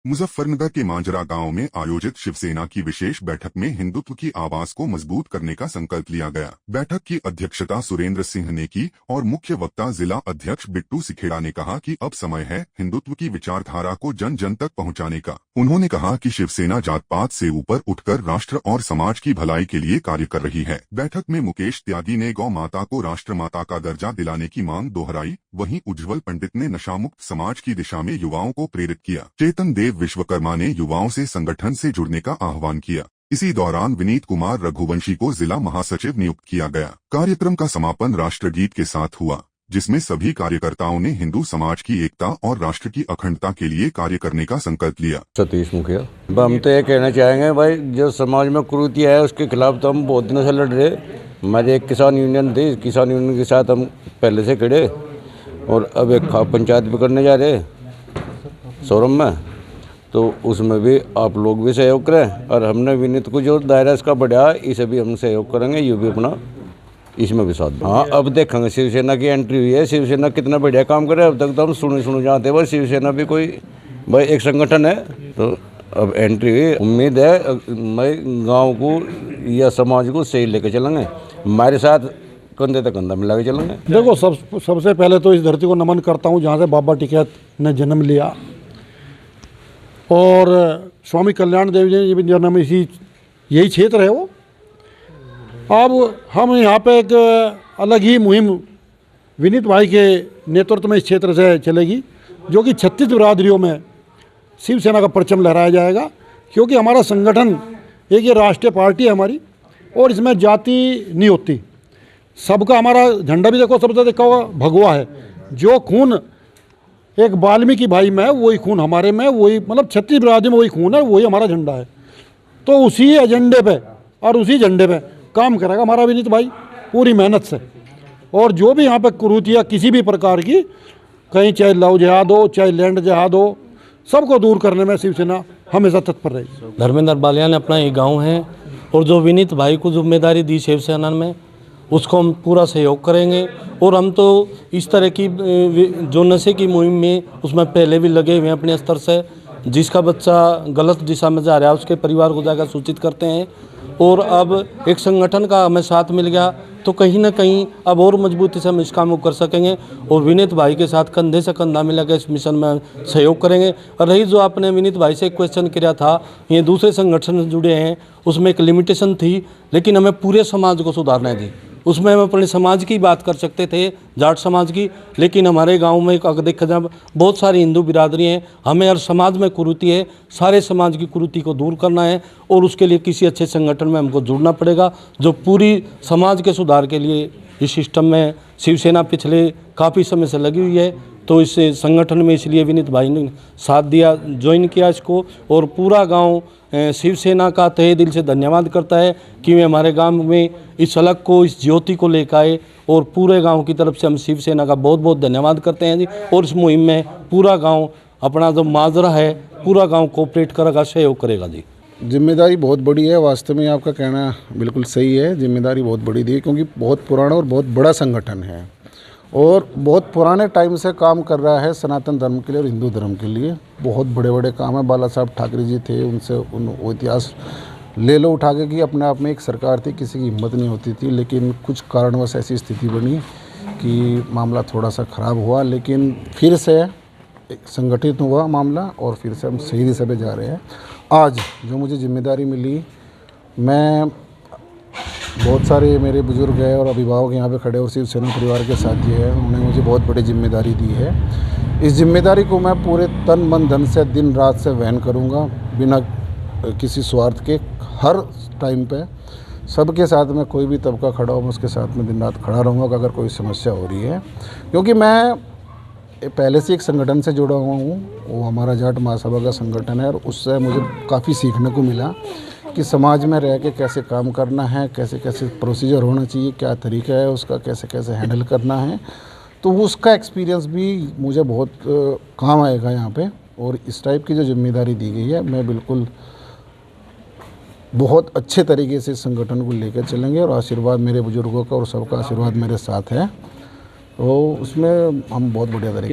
मुजफ्फरनगर के मांजरा गांव में आयोजित शिवसेना की विशेष बैठक में हिंदुत्व की आवाज को मजबूत करने का संकल्प लिया गया। बैठक की अध्यक्षता सुरेंद्र सिंह ने की और मुख्य वक्ता जिला अध्यक्ष बिट्टू सिखेड़ा ने कहा कि अब समय है हिंदुत्व की विचारधारा को जन जन तक पहुंचाने का। उन्होंने कहा कि शिवसेना जात पात से ऊपर उठकर राष्ट्र और समाज की भलाई के लिए कार्य कर रही है। बैठक में मुकेश त्यागी ने गौ माता को राष्ट्र माता का दर्जा दिलाने की मांग दोहराई। वहीं उज्जवल पंडित ने नशामुक्त समाज की दिशा में युवाओं को प्रेरित किया। चेतन देव विश्वकर्मा ने युवाओं से संगठन से जुड़ने का आह्वान किया। इसी दौरान विनीत कुमार रघुवंशी को जिला महासचिव नियुक्त किया गया। कार्यक्रम का समापन राष्ट्रगीत के साथ हुआ, जिसमें सभी कार्यकर्ताओं ने हिंदू समाज की एकता और राष्ट्र की अखंडता के लिए कार्य करने का संकल्प लिया। सतीश मुखिया। हम तो ये कहना चाहेंगे भाई, जो समाज में कुरीति है उसके खिलाफ तो हम बहुत दिनों से लड़ रहे। हमारे एक किसान यूनियन थी, किसान यूनियन के साथ हम पहले से खड़े और अब एक पंचायत भी करने जा रहे सोरम में, तो उसमें भी आप लोग भी सहयोग करें और हमने विनीत को जो दायरा इसका बढ़ाया इसे भी हम सहयोग करेंगे। ये भी अपना इसमें भी साथ। हाँ, अब देखेंगे शिवसेना की एंट्री हुई है, शिवसेना कितना बढ़िया काम करे। अब तक तो हम सुने जाते हैं, बस शिवसेना भी कोई भाई एक संगठन है, तो अब एंट्री हुई। उम्मीद है मैं गांव को या समाज को सही लेके चलेंगे, हमारे साथ कंधे तक कंधा मिला के चलेंगे। देखो, सबसे पहले तो इस धरती को नमन करता हूँ जहाँ से बाबा टिकैत ने जन्म लिया और स्वामी कल्याण देव जी भी जन्म यही क्षेत्र है वो। अब हम यहाँ पे एक अलग ही मुहिम विनीत भाई के नेतृत्व में इस क्षेत्र से चलेगी, जो कि 36 बिरादरियों में शिवसेना का परचम लहराया जाएगा। क्योंकि हमारा संगठन एक ये राष्ट्रीय पार्टी है हमारी, और इसमें जाति नहीं होती। सबका हमारा झंडा भी देखो, सबसे देखा हुआ भगवा है। जो खून एक वाल्मीकि भाई में है वही खून हमारे में, वही मतलब 36 बिरादरी में वही खून है, वही हमारा झंडा है। तो उसी एजेंडे पे और उसी झंडे पे काम करेगा हमारा विनीत भाई पूरी मेहनत से। और जो भी यहाँ पे कुरीतियाँ किसी भी प्रकार की, कहीं चाहे लव जिहाद हो चाहे लैंड जिहाद हो, सबको दूर करने में शिवसेना हमेशा तत्पर रहेगी। धर्मेंद्र बालियान अपना ये गांव है और जो विनीत भाई को जिम्मेदारी दी शिवसेना में उसको हम पूरा सहयोग करेंगे। और हम तो इस तरह की जो नशे की मुहिम में उसमें पहले भी लगे हुए हैं अपने स्तर से। जिसका बच्चा गलत दिशा में जा रहा है उसके परिवार को जाकर सूचित करते हैं। और अब एक संगठन का हमें साथ मिल गया तो कहीं ना कहीं अब और मजबूती से हम इस काम को कर सकेंगे और विनीत भाई के साथ कंधे से कंधा मिलाकर इस मिशन में सहयोग करेंगे। और रही जो आपने विनीत भाई से एक क्वेश्चन किया था, ये दूसरे संगठन से जुड़े हैं, उसमें एक लिमिटेशन थी, लेकिन हमें पूरे समाज को सुधारना थी। उसमें हम अपने समाज की बात कर सकते थे, जाट समाज की, लेकिन हमारे गांव में अगर देखा जाए बहुत सारी हिंदू बिरादरी हैं। हमें हर समाज में कुरीति है, सारे समाज की कुरीति को दूर करना है और उसके लिए किसी अच्छे संगठन में हमको जुड़ना पड़ेगा जो पूरी समाज के सुधार के लिए इस सिस्टम में शिवसेना पिछले काफ़ी समय से लगी हुई है। तो इस संगठन में इसलिए विनीत भाई ने साथ दिया, ज्वाइन किया इसको, और पूरा गांव शिवसेना का तहे दिल से धन्यवाद करता है कि वे हमारे गांव में इस अलग को, इस ज्योति को लेकर आए। और पूरे गांव की तरफ से हम शिवसेना का बहुत बहुत धन्यवाद करते हैं जी। और इस मुहिम में पूरा गांव अपना जो माजरा है पूरा गांव कोऑपरेट करेगा, सहयोग करेगा जी। जिम्मेदारी बहुत बड़ी है, वास्तव में आपका कहना बिल्कुल सही है। जिम्मेदारी बहुत बड़ी दी है क्योंकि बहुत पुराना और बहुत बड़ा संगठन है और बहुत पुराने टाइम से काम कर रहा है सनातन धर्म के लिए और हिंदू धर्म के लिए। बहुत बड़े बड़े काम है। बाला साहब ठाकरे जी थे, उनसे वो इतिहास ले लो उठा के कि अपने आप में एक सरकार थी, किसी की हिम्मत नहीं होती थी, लेकिन कुछ कारणवश ऐसी स्थिति बनी कि मामला थोड़ा सा ख़राब हुआ, लेकिन फिर से संगठित हुआ मामला और फिर से हम सही दिशा पे जा रहे हैं। आज जो मुझे जिम्मेदारी मिली, मैं बहुत सारे मेरे बुजुर्ग हैं और अभिभावक यहाँ पे खड़े और शिवसेना परिवार के साथी हैं, उन्होंने मुझे बहुत बड़ी जिम्मेदारी दी है। इस जिम्मेदारी को मैं पूरे तन मन धन से दिन रात से वहन करूँगा, बिना किसी स्वार्थ के। हर टाइम पे सबके साथ में कोई भी तबका खड़ा हो, मैं उसके साथ में दिन रात खड़ा रहूँगा अगर कोई समस्या हो रही है। क्योंकि मैं पहले से एक संगठन से जुड़ा हुआ हूँ, वो हमारा जाट महासभा का संगठन है, और उससे मुझे काफ़ी सीखने को मिला कि समाज में रह के कैसे काम करना है, कैसे कैसे प्रोसीजर होना चाहिए, क्या तरीका है उसका, कैसे कैसे हैंडल करना है। तो उसका एक्सपीरियंस भी मुझे बहुत काम आएगा यहाँ पे। और इस टाइप की जो जिम्मेदारी दी गई है, मैं बिल्कुल बहुत अच्छे तरीके से संगठन को लेकर चलेंगे और आशीर्वाद मेरे बुजुर्गों का और सबका आशीर्वाद मेरे साथ है, तो उसमें हम बहुत बढ़िया तरीके से